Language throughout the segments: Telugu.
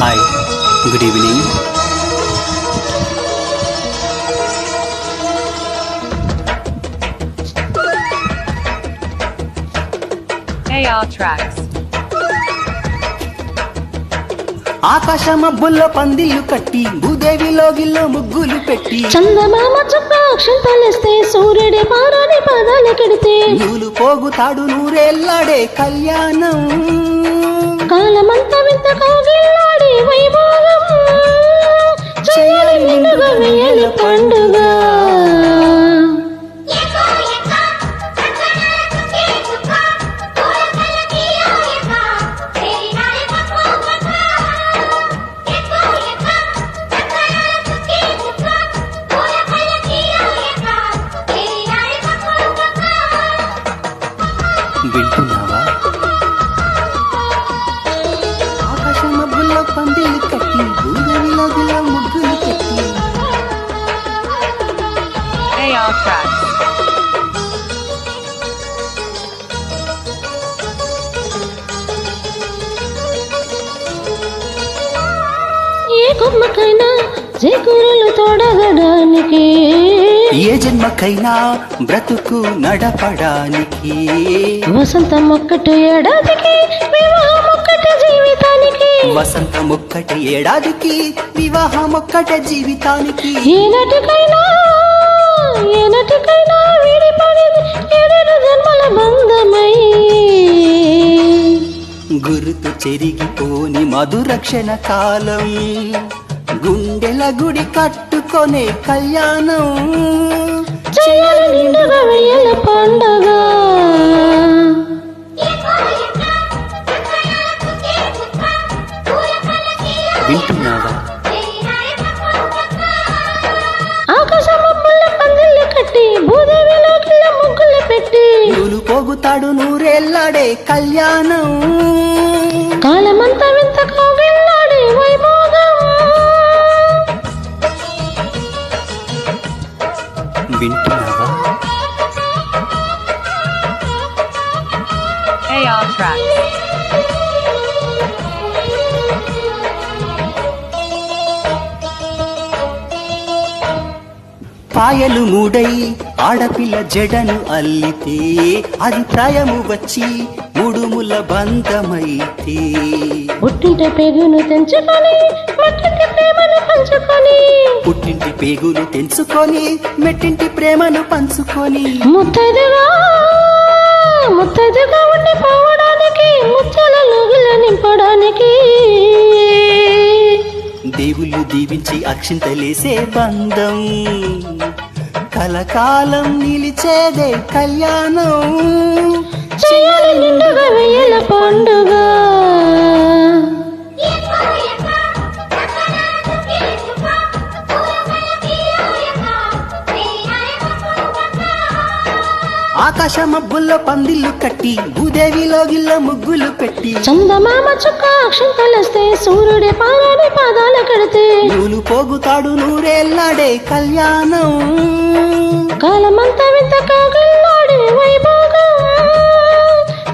Hi, good evening. AR Tracks. ఆకాశమబ్బుల్లో పందిళ్ళు కట్టి భూదేవిలో గిల్లో ముగ్గులు పెట్టి చందమామ చుక్క అక్షంతలిస్తే సూర్యుడి పారాని పాదాలు కెడితే నూలు పోగుతాడు నూరేళ్ళాడే కళ్యాణం కాలమంతా వింత కోగిల్లాడి వైభోగం చేయాలి నిండుగా వేయాలి పండుగ వింటున్నావా? ఆకాశమబ్బుల్లో పందిళ్ళు కట్టి భూదేవిలో గిల్లో ముగ్గులు పెట్టి AR Tracks. ఏ కొమ్మకైనా చేకూరలు తోడగడానికి ఏ జన్మకైనా బ్రతుకు నడపడానికి వసంతం ఒక్కటి ఏడాదికి వివాహం ఒక్కటి జీవితానికి వసంతం ఒక్కటి ఏడాదికి వివాహం ఒక్కటే జీవితానికి ఏనాటికైనా విడిపడేది ఏడేడు జన్మల బంధమై గురుతు చెరిగిపోని మధురక్షణ కాలం గుండెల గుడి కట్టుకొనే కళ్యాణం చేయాలి నిండుగా వెయ్యాల పండగ వింటున్నావా? ఆకాశమబ్బుల పందిళ్ళు కట్టి భూదేవిలో గిల్ల ముగ్గులు పెట్టి నూలు పోగుతాడు నూరేళ్ళాడే కళ్యాణం కాలమంతా వింత కోగిల్లాడి వైభోగం వింటున్నావా? AR Tracks. పాయలు మూడై ఆడపిల్ల జడను అల్లితే అది ప్రాయము వచ్చి ముడుముల బంధమైతే పుట్టింట పెగును తెంచుకొని మట్టింటి ప్రేమను పంచుకొని పుట్టింటి పేగులు తెంచుకొని మెట్టింటి ప్రేమను పంచుకొని ముత్తైదుగా ఉండి పోవడానికి ముత్యాల లోగిల నింపడానికి దేవుళ్ళు దీవించి అక్షింతలేసే బంధం కలకాలం నిలిచేదే కళ్యాణం చేయాలి నిండుగా వెయ్యాల పండుగ ఆకాశమబ్బుల్లో పందిళ్ళు కట్టి భూదేవిలో గిల్ల ముగ్గులు పెట్టి చందమామ చుక్క అక్షంతలిస్తే సూర్యుడి పారాని పాదాలు కడితే నూలు పోగుతాడు నూరేళ్ళాడే కళ్యాణం కాలమంతా వింత కోగిల్లాడి వైభోగం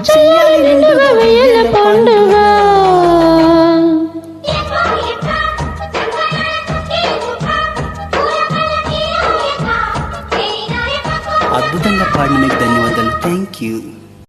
చేయాలి నిండుగా వెయ్యాల పండుగ అద్భుతంగా పాడిన మీకు ధన్యవాదాలు. Thank you.